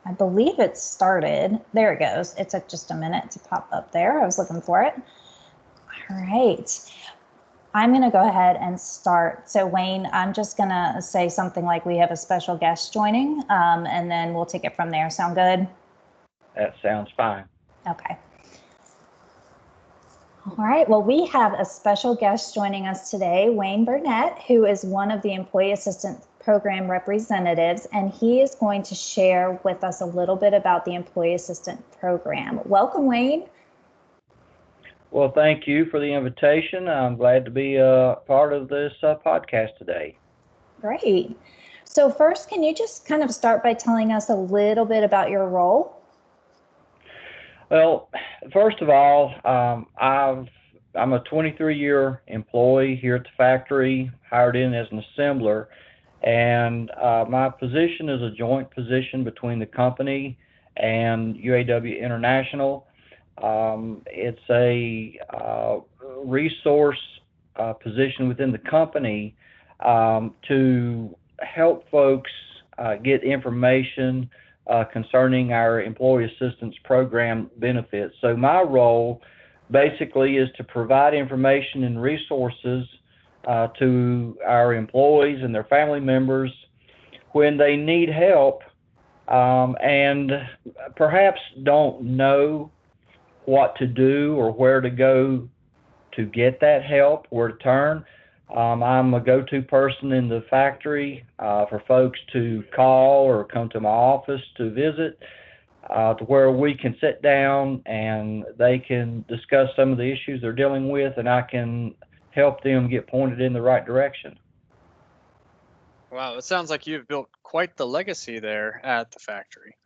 I believe it started. There it goes. It took just a minute to pop up there. I was looking for it. All right. I'm going to go ahead and start. So Wayne, I'm just going to say something like we have a special guest joining, and then we'll take it from there. Sound good? That sounds fine. Okay. All right, well, we have a special guest joining us today, Wayne Burnette, who is one of the Employee Assistance Program representatives, and he is going to share with us a little bit about the Employee Assistance Program. Welcome, Wayne. Well, thank you for the invitation. I'm glad to be a part of this podcast today. Great. So first, can you just kind of start by telling us a little bit about your role? Well, first of all, I'm a 23-year employee here at the factory, hired in as an assembler, and my position is a joint position between the company and UAW International. It's a resource position within the company to help folks get information concerning our employee assistance program benefits. So my role basically is to provide information and resources to our employees and their family members when they need help and perhaps don't know what to do or where to go to get that help, where to turn. I'm a go-to person in the factory for folks to call or come to my office to visit, to where we can sit down and they can discuss some of the issues they're dealing with, and I can help them get pointed in the right direction. Wow, it sounds like you've built quite the legacy there at the factory.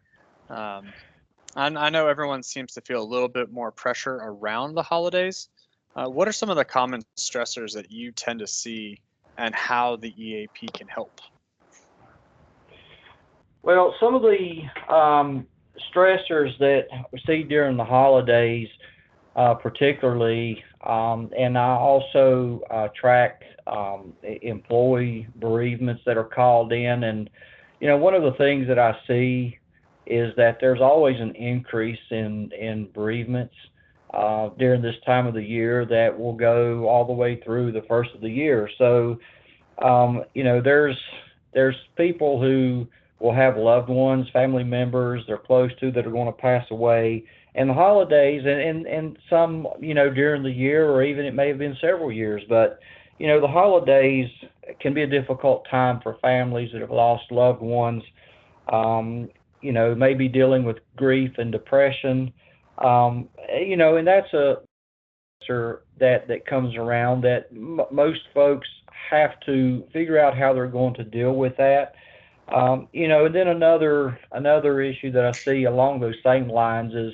I know everyone seems to feel a little bit more pressure around the holidays. What are some of the common stressors that you tend to see and how the EAP can help? Well, some of the stressors that we see during the holidays, particularly, and I also track employee bereavements that are called in. And, one of the things that I see is that there's always an increase in bereavements during this time of the year that will go all the way through the first of the year. So, there's people who will have loved ones, family members they're close to that are going to pass away. And the holidays, and some, during the year, or even it may have been several years, but, the holidays can be a difficult time for families that have lost loved ones, maybe dealing with grief and depression. And that's a answer that comes around that most folks have to figure out how they're going to deal with that. And then another issue that I see along those same lines is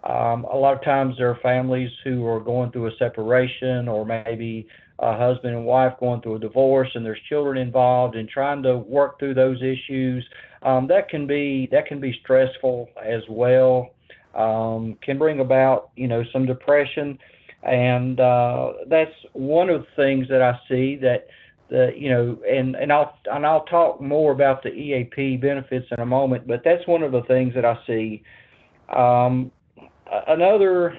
a lot of times there are families who are going through a separation, or maybe a husband and wife going through a divorce, and there's children involved, and trying to work through those issues. That can be stressful as well. Can bring about some depression, and that's one of the things that I see that I'll talk more about the EAP benefits in a moment, but that's one of the things that I see. Another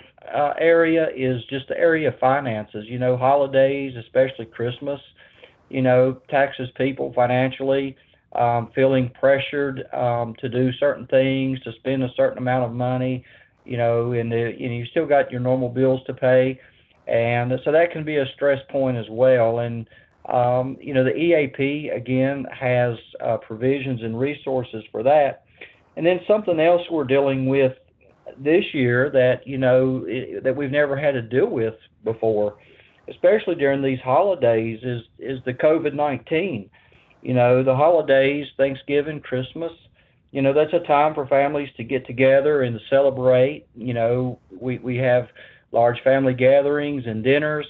area is just the area of finances. Holidays, especially Christmas, taxes people financially, feeling pressured to do certain things, to spend a certain amount of money, and you still got your normal bills to pay, and so that can be a stress point as well. And the EAP again has provisions and resources for that. And then something else we're dealing with this year that that we've never had to deal with before, especially during these holidays, is the COVID-19. The holidays, Thanksgiving, Christmas, that's a time for families to get together and to celebrate. We have large family gatherings and dinners.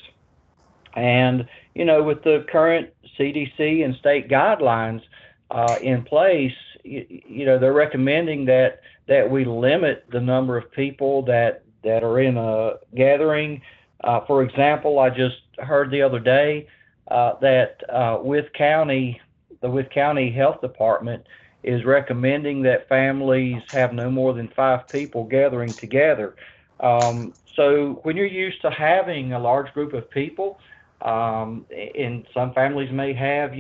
And, with the current CDC and state guidelines in place, they're recommending that we limit the number of people that are in a gathering. For example, I just heard the other day that the Wythe County Health Department is recommending that families have no more than 5 people gathering together. So when you're used to having a large group of people, and some families may have,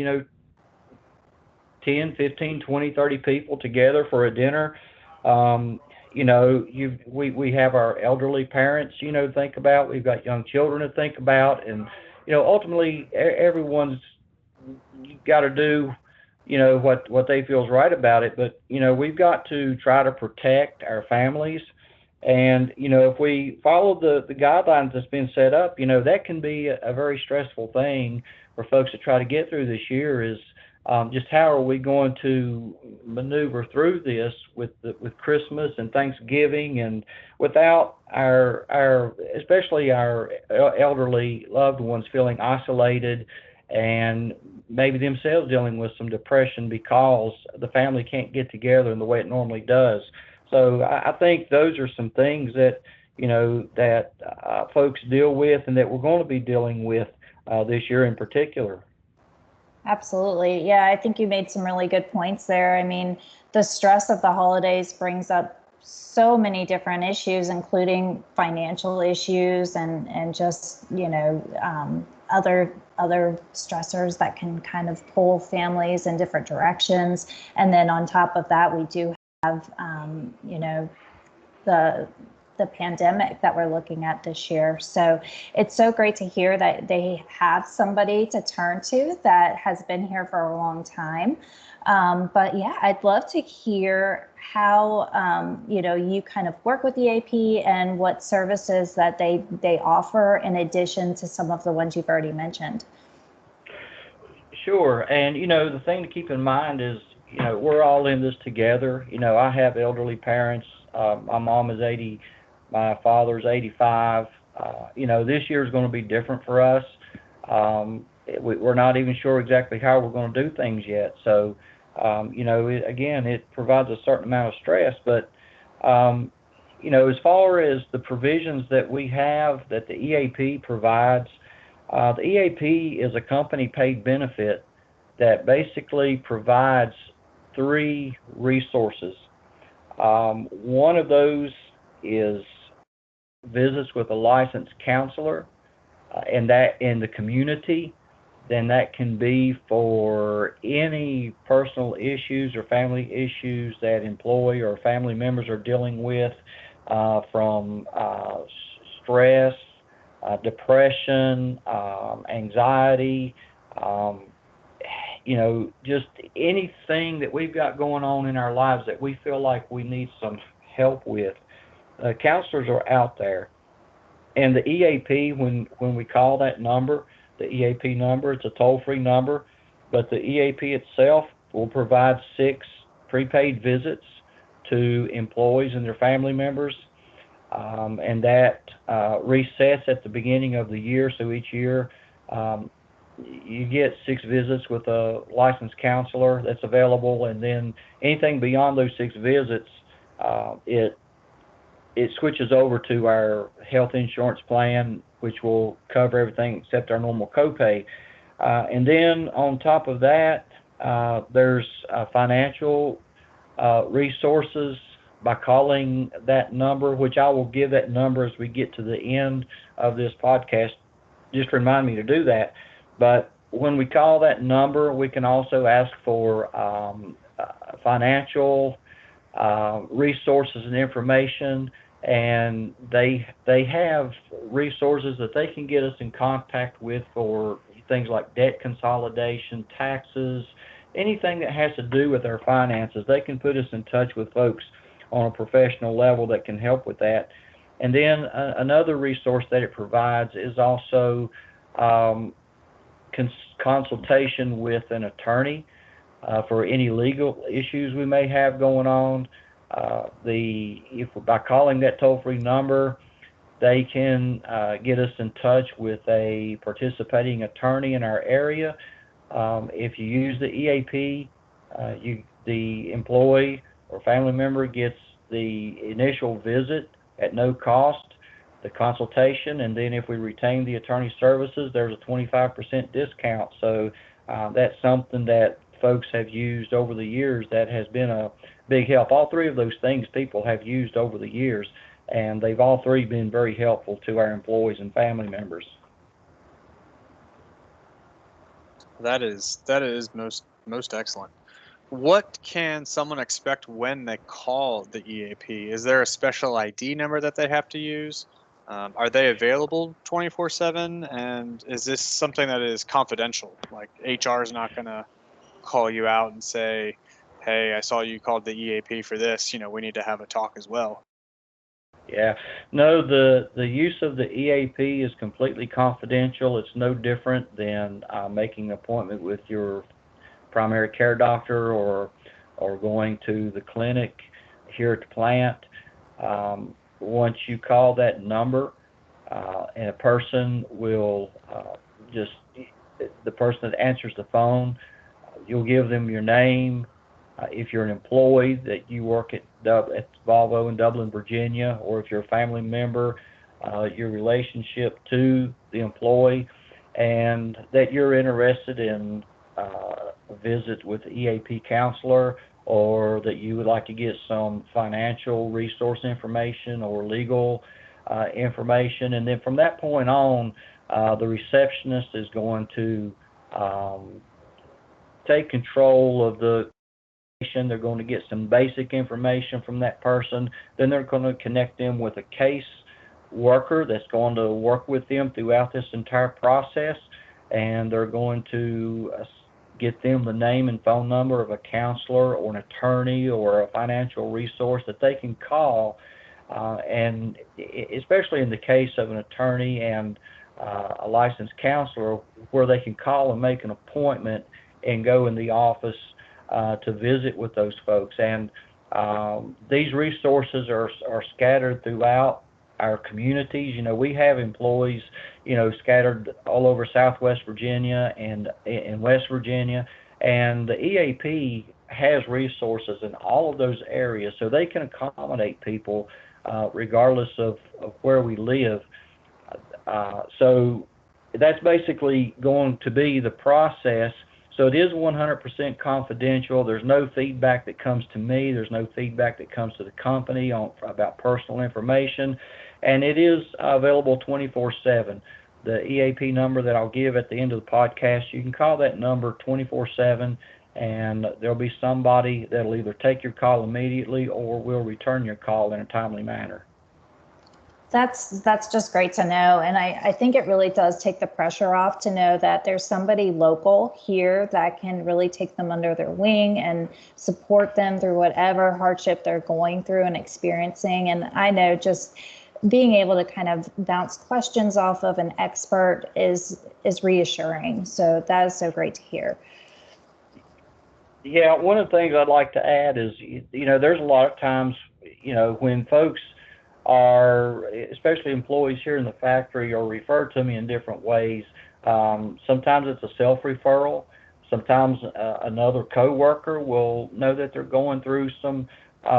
10, 15, 20, 30 people together for a dinner. We have our elderly parents, to think about. We've got young children to think about, and ultimately everyone's got to do, what they feel is right about it. But we've got to try to protect our families, and if we follow the guidelines that's been set up, that can be a very stressful thing for folks to try to get through this year. Is just how are we going to maneuver through this with Christmas and Thanksgiving, and without our especially our elderly loved ones feeling isolated, and maybe themselves dealing with some depression because the family can't get together in the way it normally does. So I think those are some things that folks deal with, and that we're going to be dealing with this year in particular. Absolutely. Yeah, I think you made some really good points there. I mean, the stress of the holidays brings up so many different issues, including financial issues and just, other stressors that can kind of pull families in different directions. And then on top of that, we do have, the pandemic that we're looking at this year. So it's so great to hear that they have somebody to turn to that has been here for a long time. But yeah, I'd love to hear how, you kind of work with EAP and what services that they offer in addition to some of the ones you've already mentioned. Sure. And, the thing to keep in mind is, we're all in this together. I have elderly parents. My mom is 80. My father's 85. This year is going to be different for us. We're not even sure exactly how we're going to do things yet. So, it provides a certain amount of stress. But, as far as the provisions that we have that the EAP provides, the EAP is a company-paid benefit that basically provides 3 resources. One of those is visits with a licensed counselor, and that in the community. Then that can be for any personal issues or family issues that employee or family members are dealing with, from stress, depression, anxiety, just anything that we've got going on in our lives that we feel like we need some help with. Counselors are out there, and the EAP, when we call that number, the EAP number, it's a toll-free number, but the EAP itself will provide 6 prepaid visits to employees and their family members, and that resets at the beginning of the year. So each year you get 6 visits with a licensed counselor that's available, and then anything beyond those 6 visits, it switches over to our health insurance plan, which will cover everything except our normal copay. And then on top of that, there's financial resources by calling that number, which I will give that number as we get to the end of this podcast. Just remind me to do that. But when we call that number, we can also ask for financial resources and information, and they have resources that they can get us in contact with for things like debt consolidation, taxes, anything that has to do with our finances. They can put us in touch with folks on a professional level that can help with that. And then another resource that it provides is also consultation with an attorney for any legal issues we may have going on. By calling that toll-free number, they can get us in touch with a participating attorney in our area. If you use the EAP, the employee or family member gets the initial visit at no cost, the consultation, and then if we retain the attorney services, there's a 25% discount. So that's something that folks have used over the years that has been a big help. All three of those things people have used over the years, and they've all three been very helpful to our employees and family members. That is most excellent. What can someone expect when they call the EAP? Is there a special ID number that they have to use? Are they available 24/7? And is this something that is confidential? Like HR is not going to call you out and say, "Hey, I saw you called the EAP for this. We need to have a talk as well." Yeah, no, the use of the EAP is completely confidential. It's no different than making an appointment with your primary care doctor or going to the clinic here at the plant. Once you call that number, and a person will the person that answers the phone, you'll give them your name. If you're an employee that you work at Volvo in Dublin, Virginia, or if you're a family member, your relationship to the employee, and that you're interested in a visit with the EAP counselor, or that you would like to get some financial resource information or legal information. And then from that point on, the receptionist is going to take control of the. They're going to get some basic information from that person. Then they're going to connect them with a case worker that's going to work with them throughout this entire process, and they're going to get them the name and phone number of a counselor or an attorney or a financial resource that they can call, and especially in the case of an attorney and a licensed counselor, where they can call and make an appointment and go in the office to visit with those folks. And these resources are scattered throughout our communities. We have employees, scattered all over Southwest Virginia and in West Virginia, and the EAP has resources in all of those areas, so they can accommodate people regardless of where we live. So that's basically going to be the process. So it is 100% confidential. There's no feedback that comes to me. There's no feedback that comes to the company about personal information. And it is available 24/7. The EAP number that I'll give at the end of the podcast, you can call that number 24/7, and there'll be somebody that'll either take your call immediately or will return your call in a timely manner. That's just great to know. And I think it really does take the pressure off to know that there's somebody local here that can really take them under their wing and support them through whatever hardship they're going through and experiencing. And I know just being able to kind of bounce questions off of an expert is reassuring. So that is so great to hear. Yeah, one of the things I'd like to add is, there's a lot of times, when folks are, especially employees here in the factory, are referred to me in different ways. Sometimes it's a self-referral. Sometimes another coworker will know that they're going through some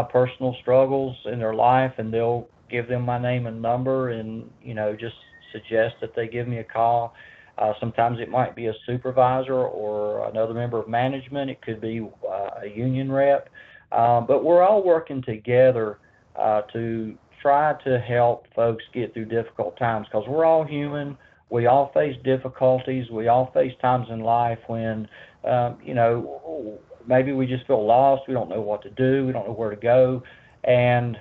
personal struggles in their life, and they'll give them my name and number and, just suggest that they give me a call. Sometimes it might be a supervisor or another member of management. It could be a union rep. But we're all working together to try to help folks get through difficult times, because we're all human. We all face difficulties. We all face times in life when, maybe we just feel lost. We don't know what to do. We don't know where to go. And,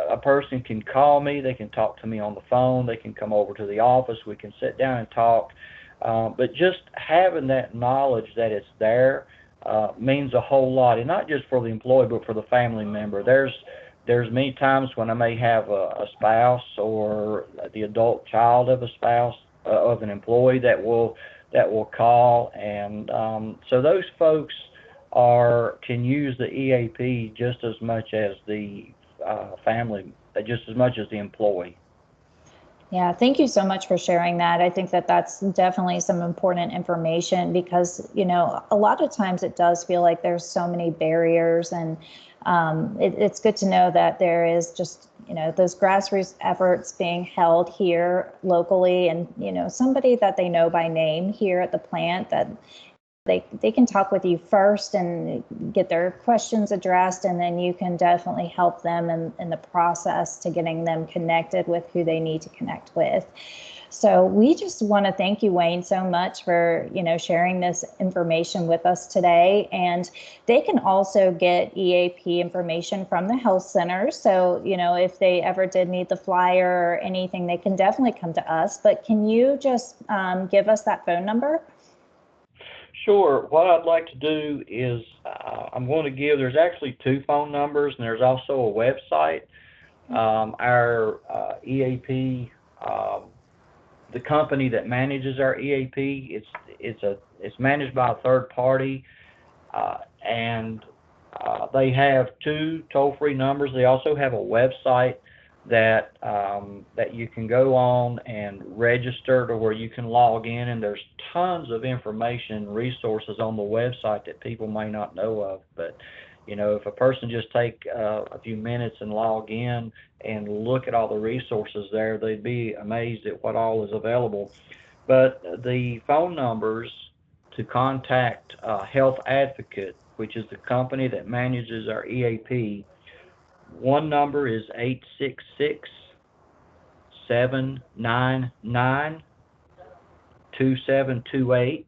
a person can call me. They can talk to me on the phone. They can come over to the office. We can sit down and talk. But just having that knowledge that it's there means a whole lot, and not just for the employee, but for the family member. There's many times when I may have a spouse or the adult child of a spouse of an employee that will call, and so those folks can use the EAP just as much as the family, just as much as the employee. Yeah, thank you so much for sharing that. I think that that's definitely some important information, because, a lot of times it does feel like there's so many barriers, and it's good to know that there is just, those grassroots efforts being held here locally, and, somebody that they know by name here at the plant that they can talk with you first and get their questions addressed, and then you can definitely help them in the process to getting them connected with who they need to connect with. So we just want to thank you, Wayne, so much for, sharing this information with us today. And they can also get EAP information from the health center. So, if they ever did need the flyer or anything, they can definitely come to us. But can you just give us that phone number? Sure. What I'd like to do is I'm going to there's actually 2 phone numbers, and there's also a website. Our EAP, the company that manages our EAP, it's managed by a third party, and they have 2 toll-free numbers. They also have a website that you can go on and register, to where you can log in, and there's tons of information and resources on the website that people may not know of. But if a person just take a few minutes and log in and look at all the resources there, they'd be amazed at what all is available. But the phone numbers to contact Health Advocate, which is the company that manages our EAP, one number is 866-799-2728.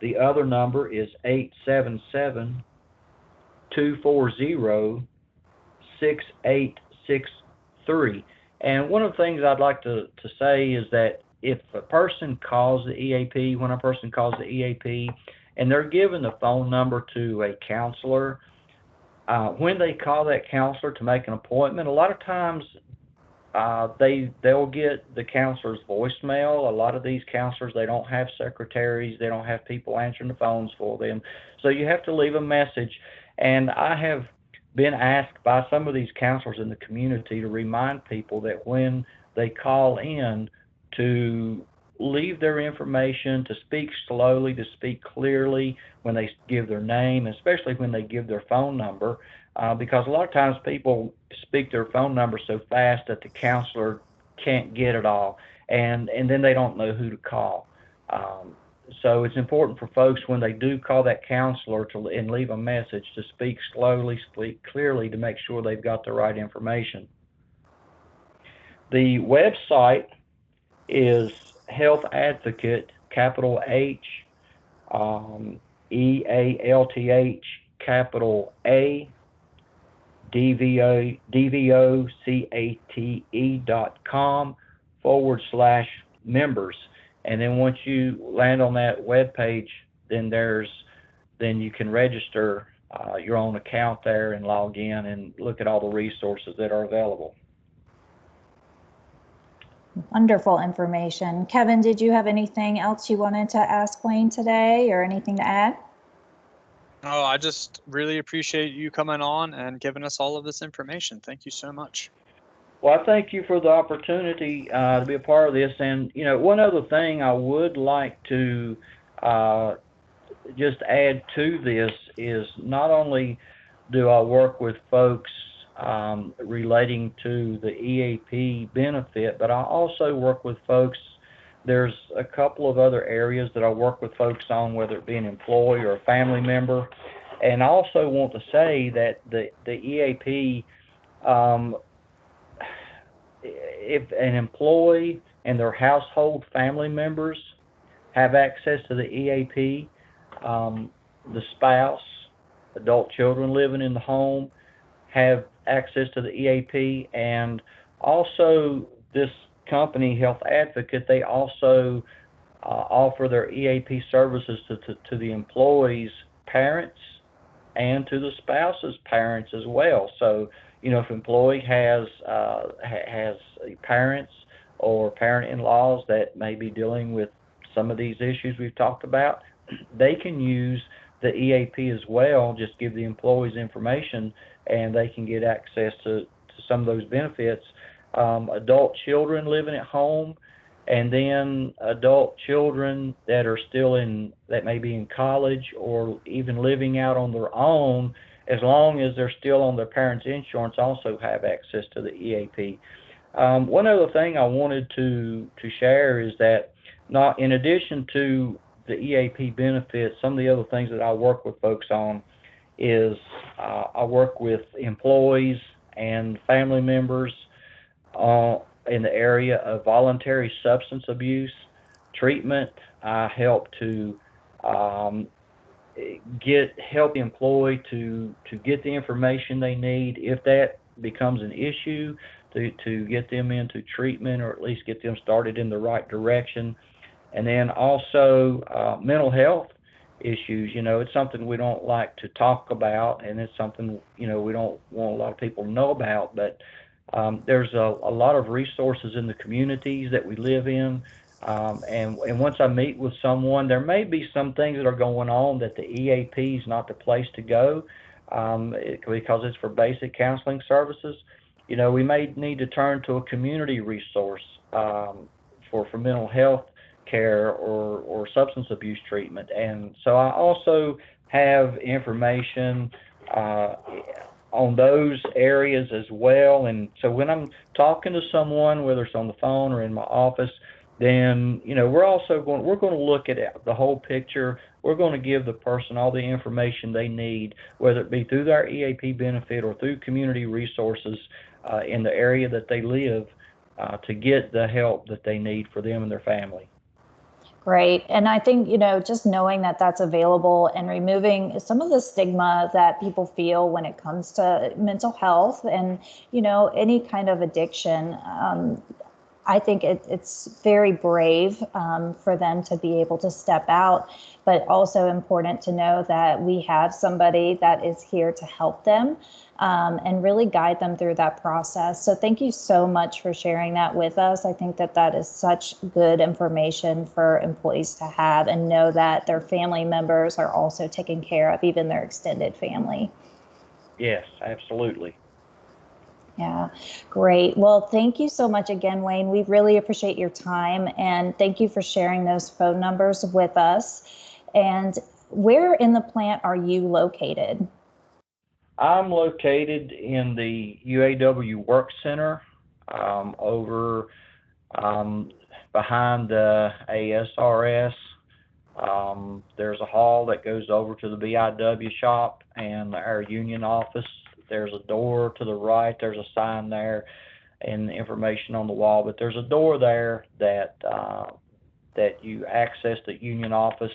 The other number is 877-240-6863. And one of the things I'd like to say is that if a person calls the EAP, and they're given the phone number to a counselor, when they call that counselor to make an appointment, a lot of times they'll get the counselor's voicemail. A lot of these counselors, they don't have secretaries, they don't have people answering the phones for them, so you have to leave a message. And I have been asked by some of these counselors in the community to remind people that when they call in, to leave their information, to speak slowly, to speak clearly when they give their name, especially when they give their phone number, because a lot of times people speak their phone number so fast that the counselor can't get it all, and then they don't know who to call. So it's important for folks, when they do call that counselor and leave a message, to speak slowly, speak clearly, to make sure they've got the right information. The website is Health Advocate, capital H, EALTH, capital A, DVOCATE.com/members. And then once you land on that web page, then you can register your own account there and log in and look at all the resources that are available. Wonderful information. Kevin, did you have anything else you wanted to ask Wayne today, or anything to add? Oh, I just really appreciate you coming on and giving us all of this information. Thank you so much. Well, I thank you for the opportunity to be a part of this. And, one other thing I would like to just add to this is, not only do I work with folks relating to the EAP benefit, but I also work with folks. There's a couple of other areas that I work with folks on, whether it be an employee or a family member. And I also want to say that the EAP, if an employee and their household family members have access to the EAP, the spouse, adult children living in the home have access to the EAP, and also this company, Health Advocate, they also offer their EAP services to the employees' parents and to the spouse's parents as well. So, if an employee has parents or parent-in-laws that may be dealing with some of these issues we've talked about, they can use the EAP as well. Just give the employees information, and they can get access to some of those benefits. Adult children living at home, and then adult children that may be in college or even living out on their own, as long as they're still on their parents' insurance, also have access to the EAP. One other thing I wanted to share is that, in addition to the EAP benefits, some of the other things that I work with folks on is I work with employees and family members in the area of voluntary substance abuse treatment. I help to help the employee to get the information they need if that becomes an issue, to get them into treatment or at least get them started in the right direction. And then also mental health issues. It's something we don't like to talk about, and it's something we don't want a lot of people to know about. But there's a lot of resources in the communities that we live in. And once I meet with someone, there may be some things that are going on that the EAP is not the place to go because it's for basic counseling services. We may need to turn to a community resource for mental health care or substance abuse treatment. And so I also have information on those areas as well. And so when I'm talking to someone, whether it's on the phone or in my office, then we're going to look at the whole picture. We're going to give the person all the information they need, whether it be through their EAP benefit or through community resources in the area that they live to get the help that they need for them and their family. Great. And I think, just knowing that that's available and removing some of the stigma that people feel when it comes to mental health and, any kind of addiction, I think it's very brave for them to be able to step out, but also important to know that we have somebody that is here to help them and really guide them through that process. So thank you so much for sharing that with us. I think that is such good information for employees to have and know that their family members are also taken care of, even their extended family. Yes, absolutely. Yeah, great. Well, thank you so much again, Wayne. We really appreciate your time, and thank you for sharing those phone numbers with us. And where in the plant are you located? I'm located in the UAW Work Center over behind the ASRS. There's a hall that goes over to the BIW shop and our union office. There's a door to the right. There's a sign there and information on the wall. But there's a door there that you access the union office.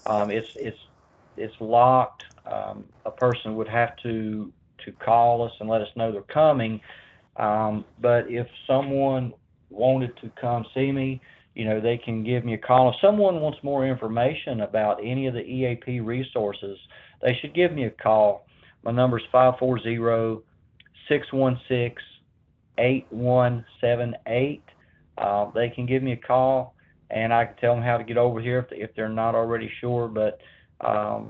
It's locked. A person would have to call us and let us know they're coming. But if someone wanted to come see me, they can give me a call. If someone wants more information about any of the EAP resources, they should give me a call. My number is 540-616-8178. They can give me a call, and I can tell them how to get over here if they're not already sure. But that's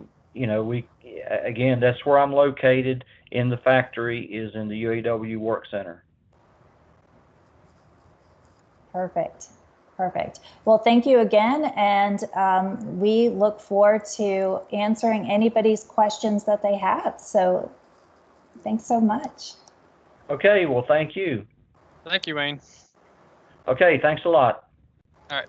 where I'm located in the factory, is in the UAW Work Center. Perfect. Well, thank you again, and we look forward to answering anybody's questions that they have. So thanks so much. Okay, well, thank you. Thank you, Wayne. Okay, thanks a lot. All right.